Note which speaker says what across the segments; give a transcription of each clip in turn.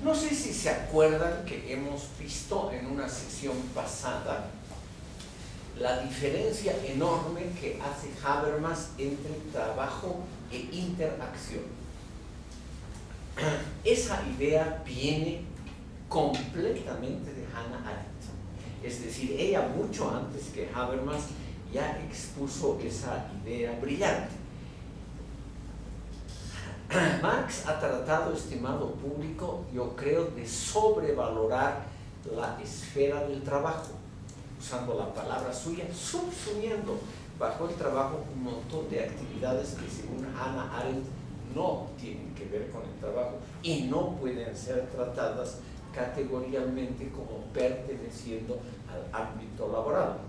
Speaker 1: No sé si se acuerdan que hemos visto en una sesión pasada la diferencia enorme que hace Habermas entre trabajo e interacción. Esa idea viene completamente de Hannah Arendt. Es decir, ella mucho antes que Habermas ya expuso esa idea brillante. Marx ha tratado, estimado público, yo creo, de sobrevalorar la esfera del trabajo, usando la palabra suya, subsumiendo bajo el trabajo un montón de actividades que según Hannah Arendt no tienen que ver con el trabajo y no pueden ser tratadas categorialmente como perteneciendo al ámbito laboral.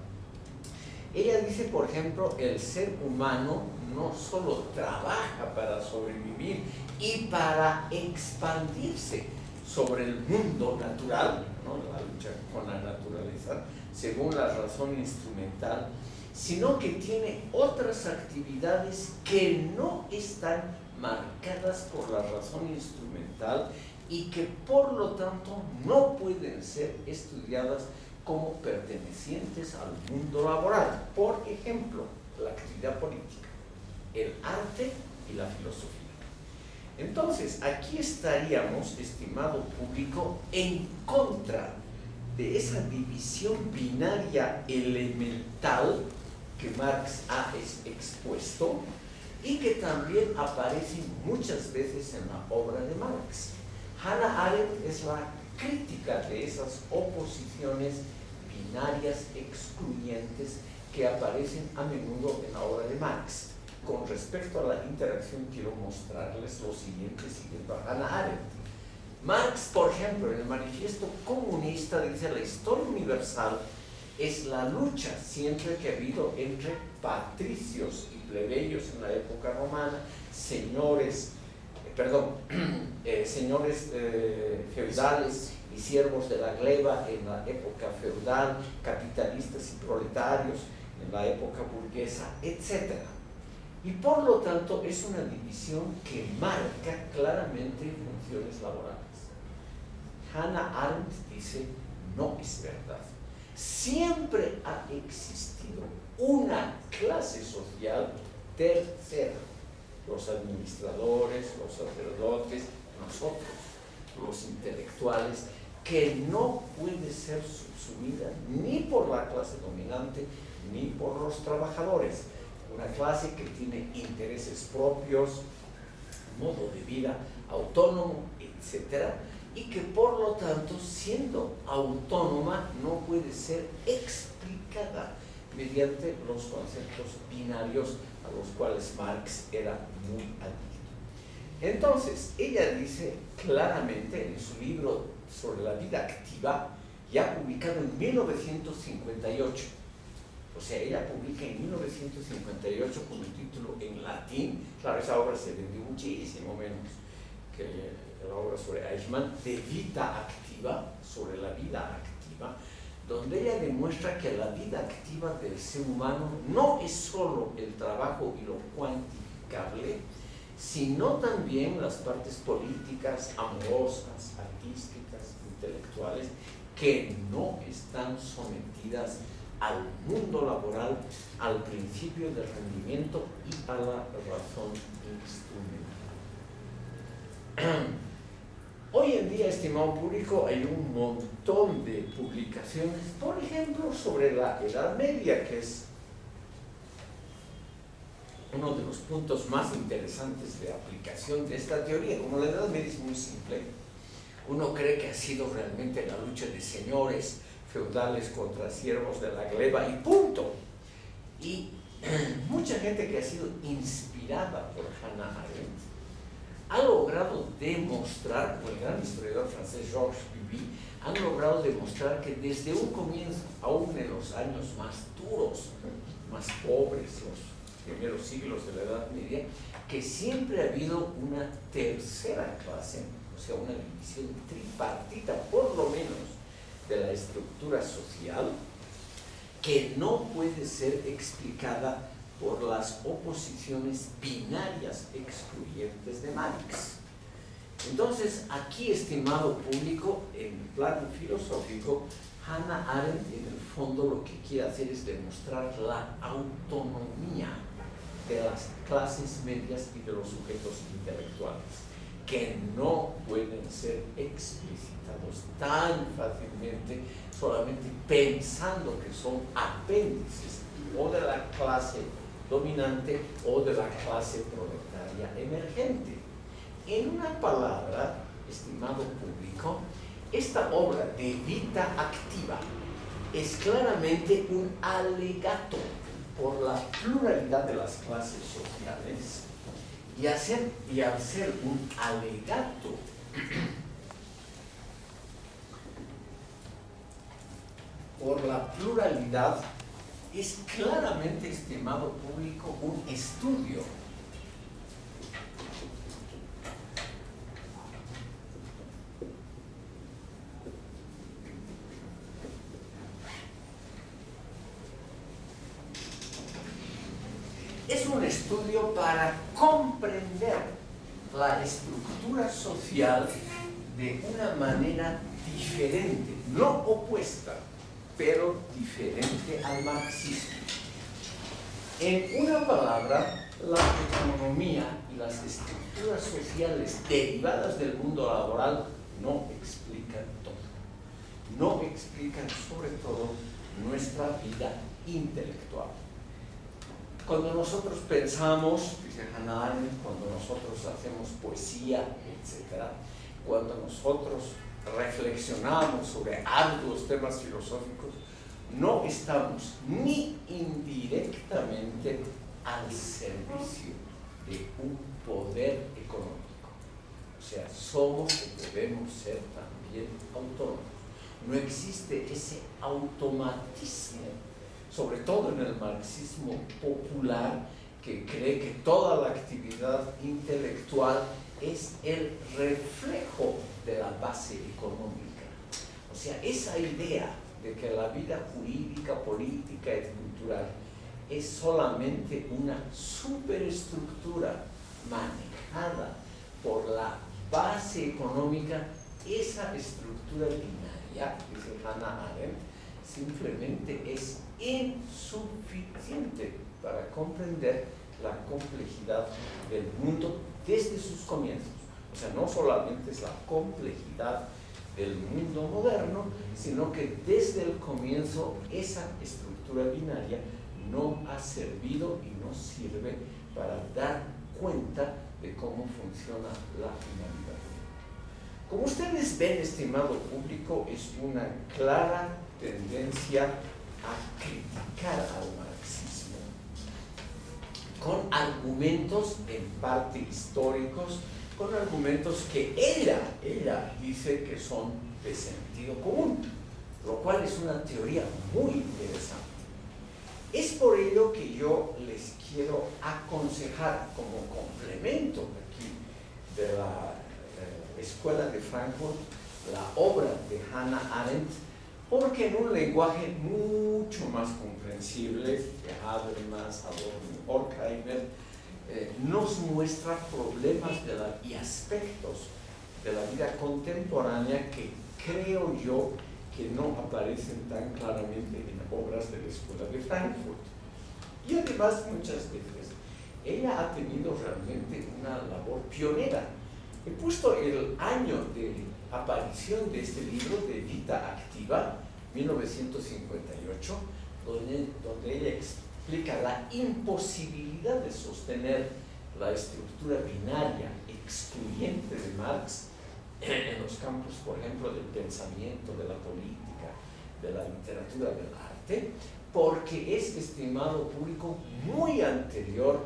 Speaker 1: Ella dice, por ejemplo, el ser humano no solo trabaja para sobrevivir y para expandirse sobre el mundo natural, ¿no?, la lucha con la naturaleza, según la razón instrumental, sino que tiene otras actividades que no están marcadas por la razón instrumental y que por lo tanto no pueden ser estudiadas como pertenecientes al mundo laboral. Por ejemplo, la actividad política, el arte y la filosofía. Entonces, aquí estaríamos, estimado público, en contra de esa división binaria elemental que Marx ha expuesto y que también aparece muchas veces en la obra de Marx. Hannah Arendt es la crítica de esas oposiciones binarias excluyentes que aparecen a menudo en la obra de Marx. Con respecto a la interacción, quiero mostrarles lo siguiente siguiendo a Hannah Arendt. Marx, por ejemplo, en el Manifiesto Comunista dice: la historia universal es la lucha siempre que ha habido entre patricios y plebeyos en la época romana, señores feudales y siervos de la gleba en la época feudal, capitalistas y proletarios en la época burguesa, etc. Y por lo tanto es una división que marca claramente funciones laborales. Hannah Arendt dice: no es verdad. Siempre ha existido una clase social tercera: los administradores, los sacerdotes, nosotros, los intelectuales, que no puede ser subsumida ni por la clase dominante ni por los trabajadores. Una clase que tiene intereses propios, modo de vida autónomo, etc., y que por lo tanto, siendo autónoma, no puede ser explicada mediante los conceptos binarios a los cuales Marx era muy adicto. Entonces, ella dice claramente en su libro sobre la vida activa, ya publicado en 1958, o sea, ella publica en 1958 con el título en latín. Claro, esa obra se vendió muchísimo menos que la obra sobre Eichmann, de Vita Activa, sobre la vida activa, donde ella demuestra que la vida activa del ser humano no es solo el trabajo y lo cuantificable, sino también las partes políticas, amorosas, artísticas, intelectuales, que no están sometidas al mundo laboral, al principio del rendimiento y a la razón instrumental. Hoy en día, estimado público, hay un montón de publicaciones, por ejemplo, sobre la Edad Media, que es uno de los puntos más interesantes de aplicación de esta teoría. Como la Edad Media es muy simple, uno cree que ha sido realmente la lucha de señores feudales contra siervos de la gleba y punto. Y mucha gente que ha sido inspirada por Hannah Arendt ha logrado demostrar, como el gran historiador francés Georges Duby, han logrado demostrar que desde un comienzo, aún en los años más duros, más pobres, los primeros siglos de la Edad Media, que siempre ha habido una tercera clase, o sea, una división tripartita, por lo menos, de la estructura social, que no puede ser explicada por las oposiciones binarias excluyentes de Marx. Entonces, aquí, estimado público, en el plano filosófico, Hannah Arendt en el fondo lo que quiere hacer es demostrar la autonomía de las clases medias y de los sujetos intelectuales, que no pueden ser explicitados tan fácilmente solamente pensando que son apéndices o de la clase dominante o de la clase proletaria emergente. En una palabra, estimado público, esta obra de Vita Activa es claramente un alegato por la pluralidad de las clases sociales, y al ser un alegato por la pluralidad, es claramente, estimado público, un estudio para comprender la estructura social de una manera diferente, no opuesta, pero diferente al marxismo. En una palabra, la economía y las estructuras sociales derivadas del mundo laboral no explican todo. No explican sobre todo nuestra vida intelectual. Cuando nosotros pensamos, dice Hannah Arendt, cuando nosotros hacemos poesía, etc., cuando nosotros reflexionamos sobre arduos temas filosóficos, no estamos ni indirectamente al servicio de un poder económico. O sea, somos o debemos ser también autónomos. No existe ese automatismo, sobre todo en el marxismo popular, que cree que toda la actividad intelectual es el reflejo de la base económica. O sea, esa idea de que la vida jurídica, política y cultural es solamente una superestructura manejada por la base económica, esa estructura binaria, dice Hannah Arendt, simplemente es insuficiente para comprender la complejidad del mundo desde sus comienzos. O sea, no solamente es la complejidad del mundo moderno, sino que desde el comienzo esa estructura binaria no ha servido y no sirve para dar cuenta de cómo funciona la humanidad. Como ustedes ven, estimado público, es una clara tendencia a criticar al marxismo con argumentos en parte históricos, con argumentos que ella dice que son de sentido común, lo cual es una teoría muy interesante. Es por ello que yo les quiero aconsejar como complemento aquí de la Escuela de Frankfurt la obra de Hannah Arendt, porque en un lenguaje mucho más comprensible que Habermas, Adorno, Horkheimer, nos muestra problemas y aspectos de la vida contemporánea que creo yo que no aparecen tan claramente en obras de la Escuela de Frankfurt. Y además, muchas veces, ella ha tenido realmente una labor pionera. He puesto el año de aparición de este libro, de Vita Activa, 1958, donde ella explica la imposibilidad de sostener la estructura binaria excluyente de Marx en los campos, por ejemplo, del pensamiento, de la política, de la literatura, del arte, porque es, estimado público, muy anterior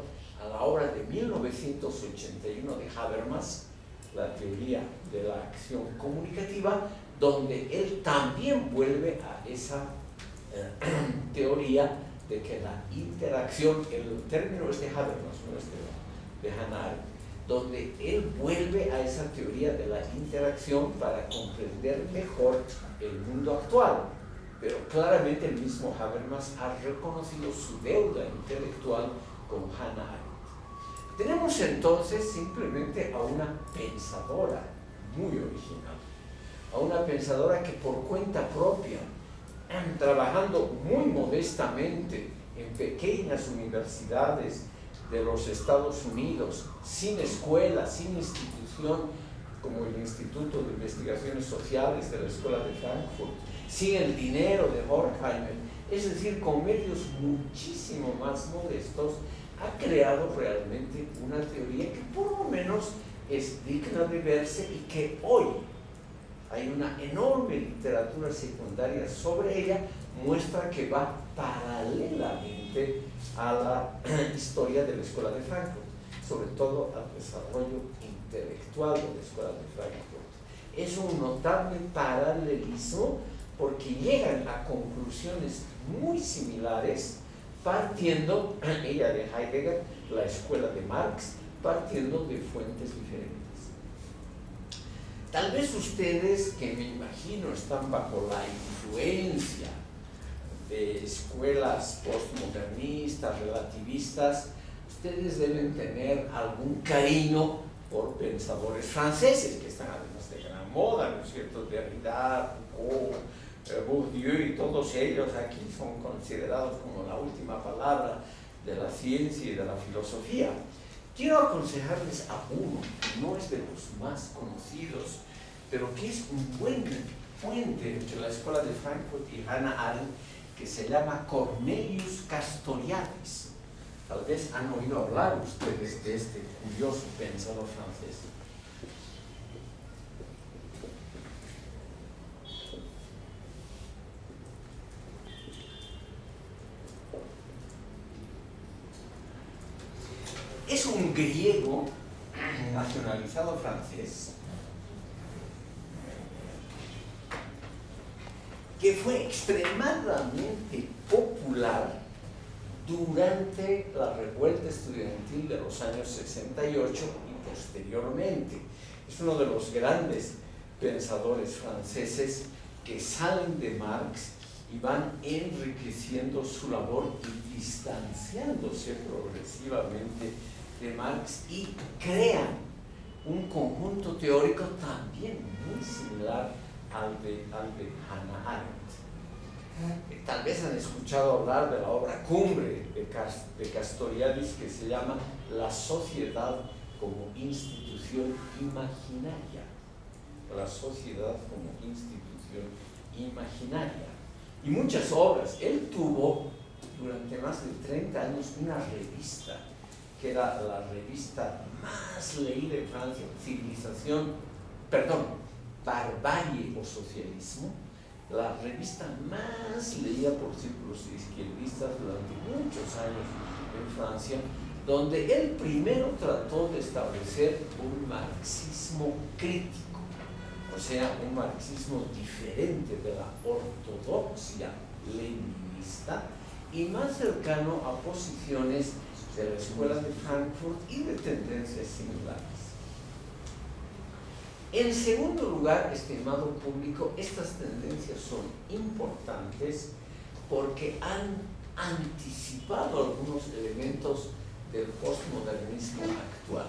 Speaker 1: a la obra de 1981 de Habermas, la teoría de la acción comunicativa, donde él también vuelve a esa teoría de que la interacción, el término es de Habermas, no es de Hannah Arendt, donde él vuelve a esa teoría de la interacción para comprender mejor el mundo actual. Pero claramente el mismo Habermas ha reconocido su deuda intelectual con Hannah Arendt. Tenemos entonces simplemente a una pensadora muy original, a una pensadora que por cuenta propia, trabajando muy modestamente en pequeñas universidades de los Estados Unidos, sin escuela, sin institución, como el Instituto de Investigaciones Sociales de la Escuela de Frankfurt, sin el dinero de Horkheimer, es decir, con medios muchísimo más modestos, ha creado realmente una teoría que por lo menos es digna de verse y que hoy hay una enorme literatura secundaria sobre ella, muestra que va paralelamente a la historia de la Escuela de Frankfurt, sobre todo al desarrollo intelectual de la Escuela de Frankfurt. Es un notable paralelismo porque llegan a conclusiones muy similares, partiendo, ella de Heidegger, la escuela de Marx, partiendo de fuentes diferentes. Tal vez ustedes, que me imagino están bajo la influencia de escuelas postmodernistas, relativistas, ustedes deben tener algún cariño por pensadores franceses, que están además de gran moda, ¿no es cierto? Derrida, Foucault, Bourdieu y todos ellos aquí son considerados como la última palabra de la ciencia y de la filosofía. Quiero aconsejarles a uno que no es de los más conocidos, pero que es un buen puente entre la Escuela de Frankfurt y Hannah Arendt, que se llama Cornelius Castoriadis. Tal vez han oído hablar ustedes de este curioso pensador francés. Es un griego nacionalizado francés que fue extremadamente popular durante la revuelta estudiantil de los años 68 y posteriormente. Es uno de los grandes pensadores franceses que salen de Marx y van enriqueciendo su labor y distanciándose progresivamente de Marx y crean un conjunto teórico también muy similar al de Hannah Arendt. Tal vez han escuchado hablar de la obra cumbre de Castoriadis, que se llama La sociedad como institución imaginaria. La sociedad como institución imaginaria. Y muchas obras. Él tuvo durante más de 30 años una revista que era la revista más leída en Francia, Barbarie o Socialismo, la revista más leída por círculos izquierdistas durante muchos años en Francia, donde él primero trató de establecer un marxismo crítico, o sea, un marxismo diferente de la ortodoxia leninista y más cercano a posiciones de la Escuela de Frankfurt y de tendencias similares. En segundo lugar, estimado público, estas tendencias son importantes porque han anticipado algunos elementos del postmodernismo actual,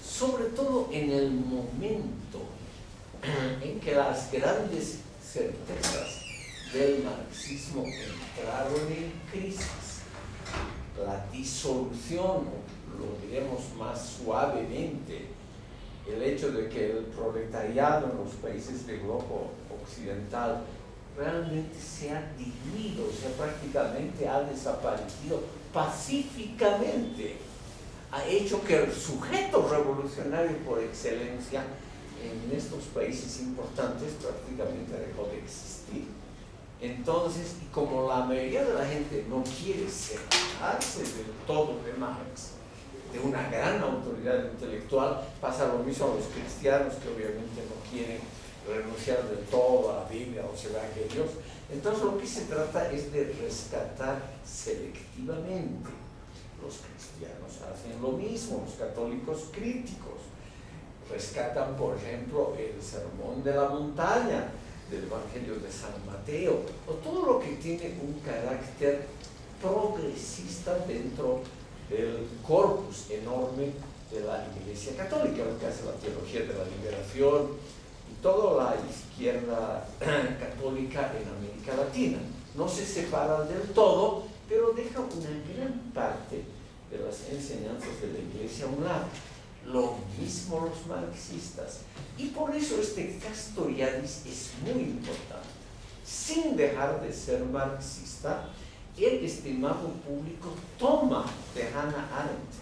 Speaker 1: sobre todo en el momento en que las grandes certezas del marxismo entraron en crisis. La disolución, lo diremos más suavemente, el hecho de que el proletariado en los países del globo occidental realmente se ha diluido, o sea, prácticamente ha desaparecido pacíficamente, ha hecho que el sujeto revolucionario por excelencia en estos países importantes prácticamente dejó de existir. Entonces, y como la mayoría de la gente no quiere separarse del todo de Marx, de una gran autoridad intelectual, pasa lo mismo a los cristianos que obviamente no quieren renunciar del todo a la Biblia o los evangelios. Entonces lo que se trata es de rescatar selectivamente. Los cristianos hacen lo mismo, los católicos críticos rescatan, por ejemplo, el Sermón de la Montaña del Evangelio de San Mateo, o todo lo que tiene un carácter progresista dentro del corpus enorme de la Iglesia Católica, lo que hace la teología de la liberación y toda la izquierda católica en América Latina. No se separan del todo, pero deja una gran parte de las enseñanzas de la Iglesia a un lado. Lo mismo los marxistas. Y por eso este Castoriadis es muy importante. Sin dejar de ser marxista, el estimado público toma de Hannah Arendt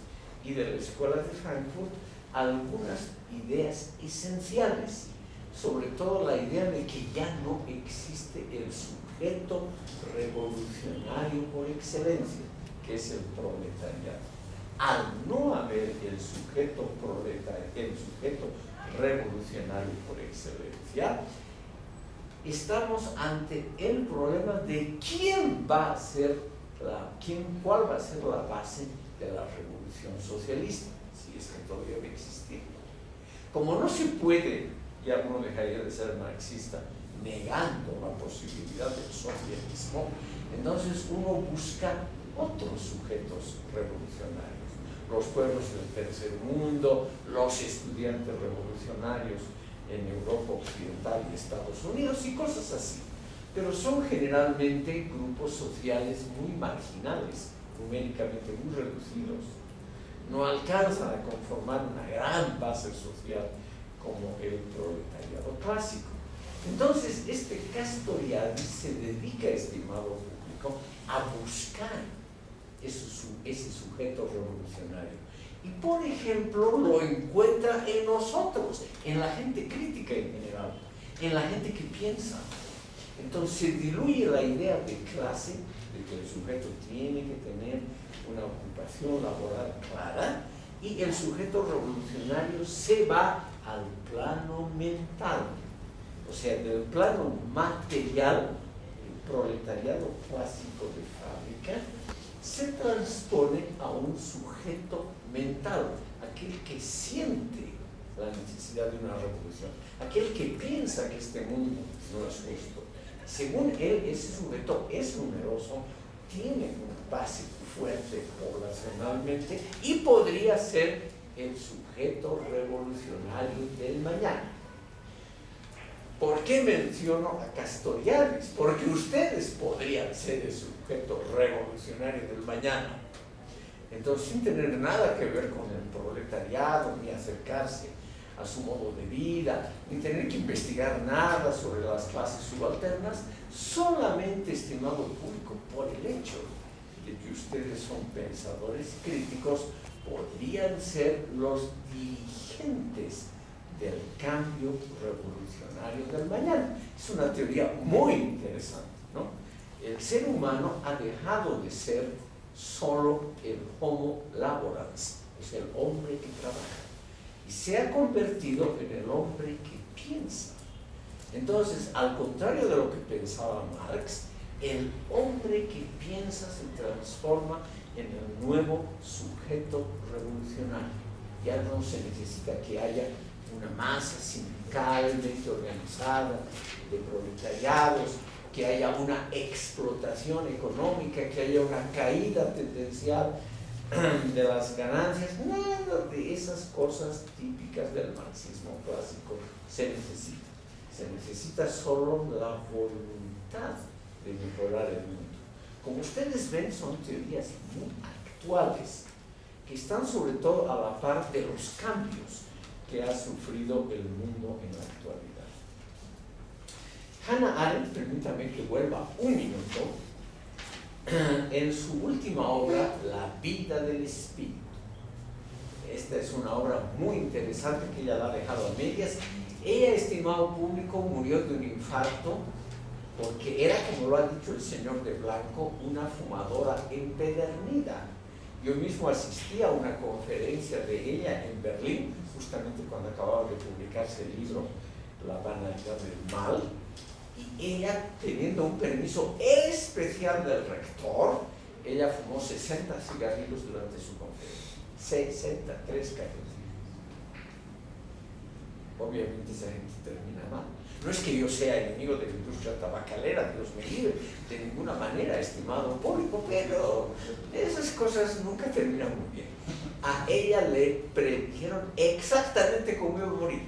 Speaker 1: y de la Escuela de Frankfurt algunas ideas esenciales, sobre todo la idea de que ya no existe el sujeto revolucionario por excelencia, que es el proletariado. Al no haber el sujeto revolucionario por excelencia, estamos ante el problema de cuál va a ser la base de la revolución socialista, si es que todavía va a existir. Como no se puede, ya uno dejaría de ser marxista, negando la posibilidad del socialismo, entonces uno busca otros sujetos revolucionarios. Los pueblos del tercer mundo, los estudiantes revolucionarios en Europa Occidental y Estados Unidos y cosas así. Pero son generalmente grupos sociales muy marginales, numéricamente muy reducidos. No alcanzan a conformar una gran base social como el proletariado clásico. Entonces, este Castoriadis se dedica, estimado público, a buscar ese sujeto revolucionario. Y, por ejemplo, lo encuentra en nosotros, en la gente crítica en general, en la gente que piensa. Entonces, se diluye la idea de clase, de que el sujeto tiene que tener una ocupación laboral clara, y el sujeto revolucionario se va al plano mental. O sea, del plano material, el proletariado clásico de fábrica, se transpone a un sujeto mental, aquel que siente la necesidad de una revolución, aquel que piensa que este mundo no es justo. Según él, ese sujeto es numeroso, tiene una base fuerte poblacionalmente y podría ser el sujeto revolucionario del mañana. ¿Por qué menciono a Castoriadis? Porque ustedes podrían ser el sujeto revolucionario del mañana. Entonces, sin tener nada que ver con el proletariado, ni acercarse a su modo de vida, ni tener que investigar nada sobre las clases subalternas, solamente, estimado público, por el hecho de que ustedes son pensadores críticos, podrían ser los dirigentes del cambio revolucionario del mañana. Es una teoría muy interesante, ¿no? El ser humano ha dejado de ser solo el homo laborans, es el hombre que trabaja, y se ha convertido en el hombre que piensa. Entonces, al contrario de lo que pensaba Marx, el hombre que piensa se transforma en el nuevo sujeto revolucionario. Ya no se necesita que haya una masa sindicalmente organizada de proletariados, que haya una explotación económica, que haya una caída tendencial de las ganancias. Nada de esas cosas típicas del marxismo clásico se necesita. Se necesita solo la voluntad de mejorar el mundo. Como ustedes ven, son teorías muy actuales, que están sobre todo a la par de los cambios que ha sufrido el mundo en la actualidad. Hannah Arendt, permítame que vuelva un minuto, en su última obra, La vida del espíritu. Esta es una obra muy interesante que ella la ha dejado a medias. Ella, estimado público, murió de un infarto porque era, como lo ha dicho el señor de Blanco, una fumadora empedernida. Yo mismo asistí a una conferencia de ella en Berlín, justamente cuando acababa de publicarse el libro La banalidad del mal, y ella, teniendo un permiso especial del rector, ella fumó 60 cigarrillos durante su conferencia. 63 cajetillas. obviamente esa gente termina mal. No es que yo sea enemigo de la industria tabacalera, Dios me libre, de ninguna manera, estimado público, pero esas cosas nunca terminan muy bien. A ella le predijeron exactamente cómo iba a morir.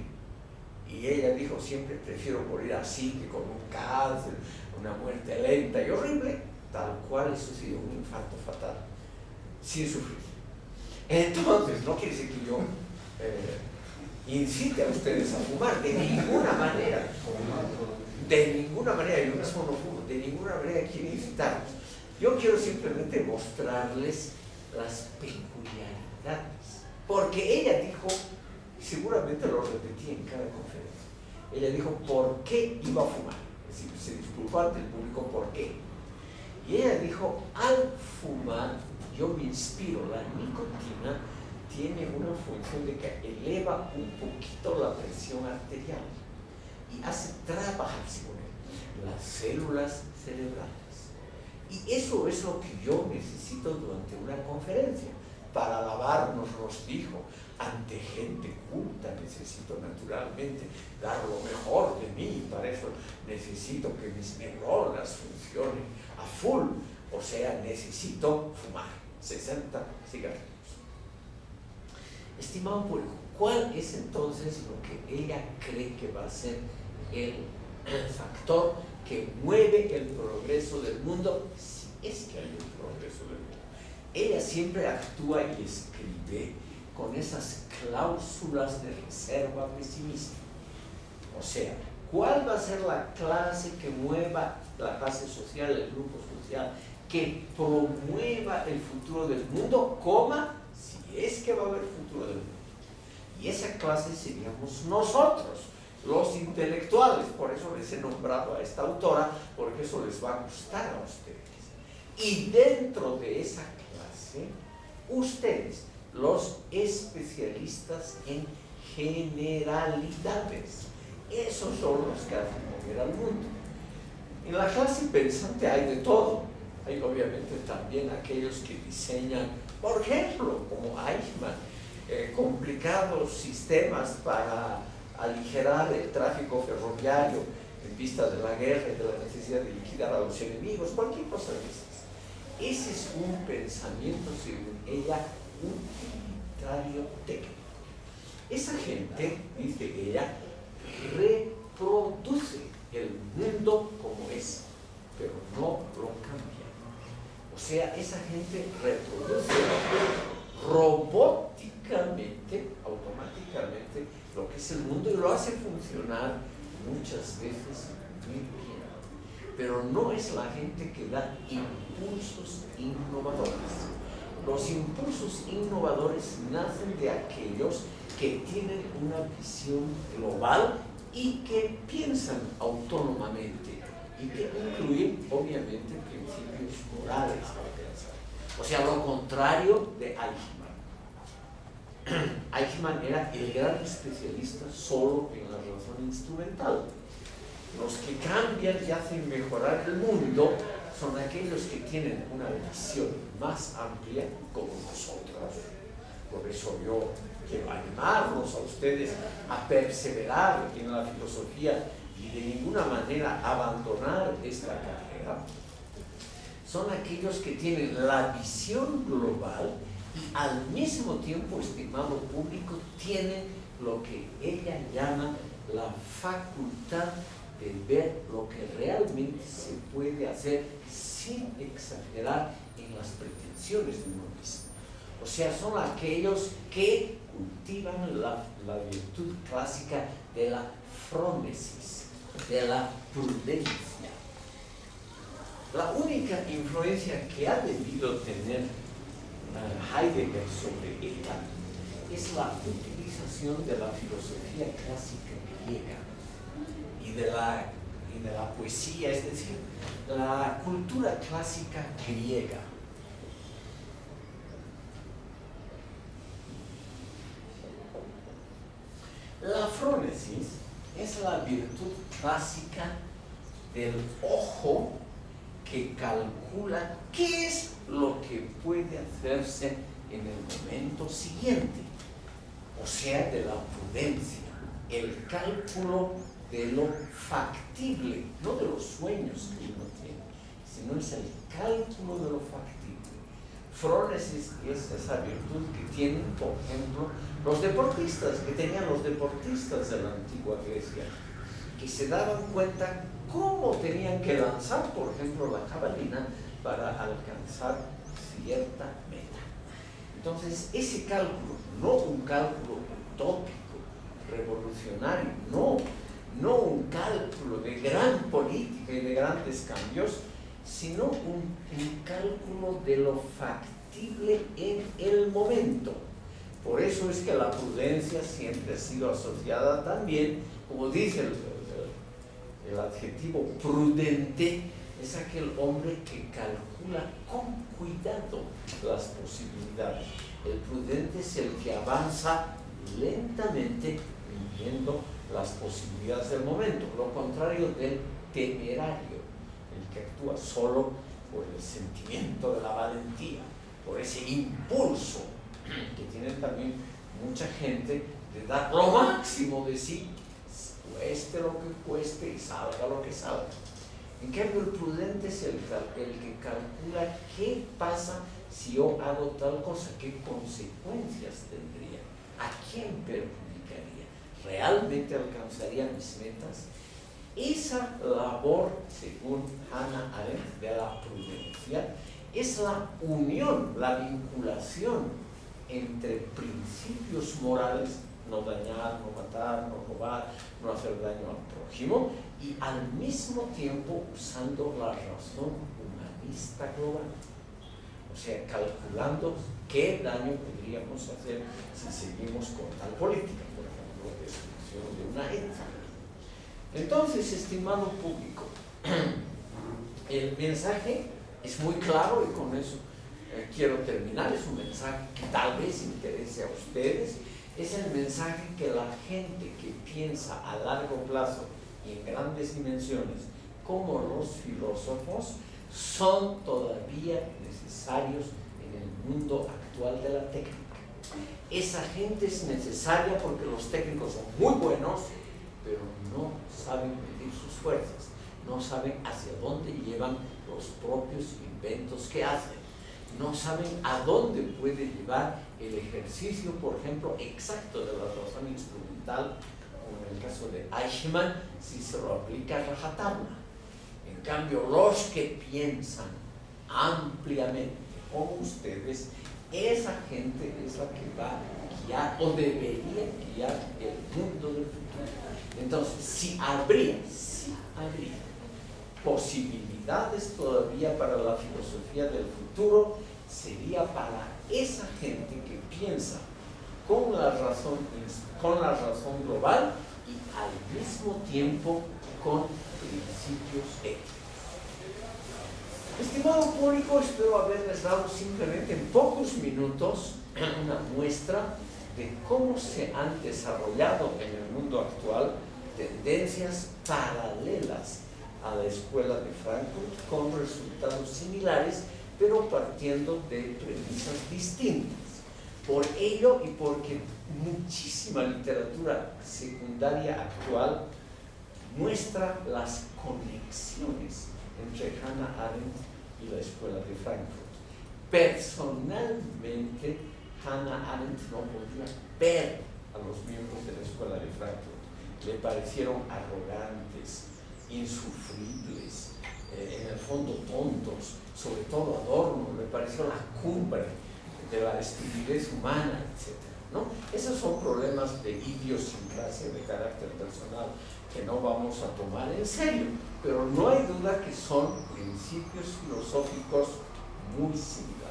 Speaker 1: Y ella dijo, siempre prefiero morir así que con un cáncer, una muerte lenta y horrible, tal cual eso ha sido un infarto fatal, sin sufrir. Entonces, no quiere decir que yo incite a ustedes a fumar, de ninguna manera. De ninguna manera, yo mismo no fumo, de ninguna manera quiero incitarlos. Yo quiero simplemente mostrarles las peculiaridades. Porque ella dijo, seguramente lo repetí en cada conferencia, ella dijo por qué iba a fumar. Es decir, se disculpó ante el público por qué. Y ella dijo, al fumar yo me inspiro, la nicotina tiene una función de que eleva un poquito la presión arterial y hace trabajar, según él, las células cerebrales. Y eso es lo que yo necesito durante una conferencia. Para alabarnos, nos dijo, ante gente culta necesito naturalmente dar lo mejor de mí, para eso necesito que mis neuronas funcionen a full, o sea, necesito fumar 60 cigarrillos. Estimado público, ¿cuál es entonces lo que ella cree que va a ser el factor que mueve el progreso del mundo, si es que hay un progreso del mundo? Ella siempre actúa y escribe con esas cláusulas de reserva pesimista. O sea, ¿cuál va a ser la clase que mueva, la clase social, el grupo social, que promueva el futuro del mundo, si es que va a haber futuro del mundo? Y esa clase seríamos nosotros, los intelectuales. Por eso les he nombrado a esta autora, porque eso les va a gustar a ustedes. Y dentro de esa clase, ustedes, los especialistas en generalidades, esos son los que hacen mover al mundo. En la clase pensante hay de todo. Hay obviamente también aquellos que diseñan, por ejemplo, como Eichmann, complicados sistemas para aligerar el tráfico ferroviario en vista de la guerra y de la necesidad de liquidar a los enemigos, cualquier cosa de esas. Ese es un pensamiento, según ella, utilitario técnico. Esa gente, dice ella, reproduce el mundo como es, pero no lo cambia. O sea, esa gente reproduce robóticamente, automáticamente, lo que es el mundo y lo hace funcionar muchas veces muy bien. Pero no es la gente que da impulsos innovadores. Los impulsos innovadores nacen de aquellos que tienen una visión global y que piensan autónomamente y que incluyen, obviamente, principios morales al pensar. O sea, lo contrario de Eichmann. Eichmann era el gran especialista solo en la razón instrumental. Los que cambian y hacen mejorar el mundo son aquellos que tienen una visión más amplia, como nosotros. Por eso yo quiero animarlos a ustedes a perseverar en la filosofía y de ninguna manera abandonar esta carrera. Son aquellos que tienen la visión global y al mismo tiempo, estimado público, tienen lo que ella llama la facultad de ver lo que realmente se puede hacer sin exagerar en las pretensiones de uno mismo. O sea, son aquellos que cultivan la virtud clásica de la frónesis, de la prudencia. La única influencia que ha debido tener Heidegger sobre ella es la utilización de la filosofía clásica griega y de la poesía, es decir, la cultura clásica griega. La frónesis es la virtud clásica del ojo que calcula qué es lo que puede hacerse en el momento siguiente, o sea, de la prudencia. el cálculo de lo factible, no de los sueños que uno tiene, sino es el cálculo de lo factible. Frónesis es esa virtud que tienen, por ejemplo, los deportistas, que tenían los deportistas de la antigua Grecia, que se daban cuenta cómo tenían que lanzar, por ejemplo, la jabalina para alcanzar cierta meta. Entonces, ese cálculo, no un cálculo utópico, revolucionario, no un cálculo de gran política y de grandes cambios, sino un cálculo de lo factible en el momento. Por eso es que la prudencia siempre ha sido asociada también, como dice el adjetivo prudente, es aquel hombre que calcula con cuidado las posibilidades. El prudente es el que avanza lentamente viendo las posibilidades del momento, lo contrario del temerario, el que actúa solo por el sentimiento de la valentía, por ese impulso que tiene también mucha gente de dar lo máximo de sí, cueste lo que cueste y salga lo que salga. En cambio, el prudente es el que calcula qué pasa si yo hago tal cosa, qué consecuencias tendría, a quién perjudicaría, realmente alcanzaría mis metas. Esa labor, según Hannah Arendt, de la prudencia, es la unión, la vinculación entre principios morales, no dañar, no matar, no robar, no hacer daño al prójimo, y al mismo tiempo usando la razón humanista global. O sea, calculando qué daño podríamos hacer si seguimos con tal política, por ejemplo, destrucción de una etnia. Entonces, estimado público, el mensaje es muy claro y con eso quiero terminar. Es un mensaje que tal vez interese a ustedes. Es el mensaje que la gente que piensa a largo plazo y en grandes dimensiones, como los filósofos, son todavía necesarios en el mundo actual de la técnica. Esa gente es necesaria porque los técnicos son muy buenos, pero no saben medir sus fuerzas, no saben hacia dónde llevan los propios inventos que hacen, no saben a dónde puede llevar el ejercicio, por ejemplo, exacto de la razón instrumental, como en el caso de Eichmann, si se lo aplica a rajatabla. En cambio, los que piensan ampliamente, como ustedes, esa gente es la que va a guiar o debería guiar el mundo del futuro. Entonces, si habría posibilidades todavía para la filosofía del futuro, sería para esa gente que piensa con la razón global y al mismo tiempo con principios éticos. Estimado público, espero haberles dado simplemente en pocos minutos una muestra de cómo se han desarrollado en el mundo actual tendencias paralelas a la escuela de Frankfurt con resultados similares, pero partiendo de premisas distintas. Por ello y porque muchísima literatura secundaria actual muestra las conexiones entre Hannah Arendt y la escuela de Frankfurt. Personalmente, Hannah Arendt no podía ver a los miembros de la escuela de Frankfurt. Le parecieron arrogantes, insufribles, en el fondo tontos, sobre todo Adorno, le pareció la cumbre de la estupidez humana, etc., ¿no? Esos son problemas de idiosincrasia, de carácter personal, que no vamos a tomar en serio, pero no hay duda que son principios filosóficos muy similares.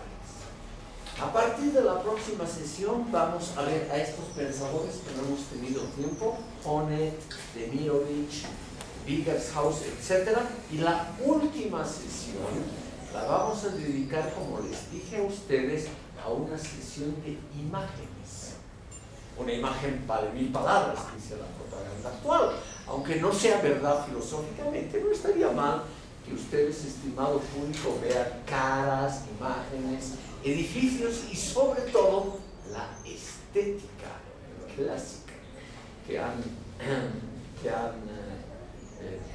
Speaker 1: A partir de la próxima sesión vamos a ver a estos pensadores que no hemos tenido tiempo, Hone, Demirovich, Wiggershaus, etc. Y la última sesión la vamos a dedicar, como les dije a ustedes, a una sesión de imágenes. Una imagen vale 1000 palabras, dice la propaganda actual. Aunque no sea verdad filosóficamente, no estaría mal que ustedes, estimado público, vean caras, imágenes, edificios y sobre todo la estética clásica, que han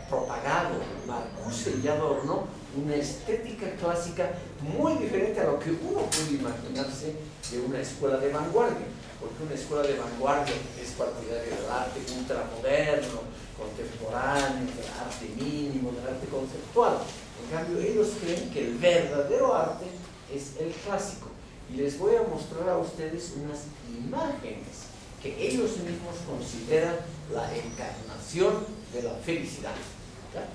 Speaker 1: propagado Marcuse y Adorno una estética clásica muy diferente a lo que uno puede imaginarse de una escuela de vanguardia, porque una escuela de vanguardia es partidaria del arte ultramoderno, contemporáneo, del arte mínimo, del arte conceptual. En cambio, ellos creen que el verdadero arte es el clásico. Y les voy a mostrar a ustedes unas imágenes que ellos mismos consideran la encarnación de la felicidad. ¿Ya?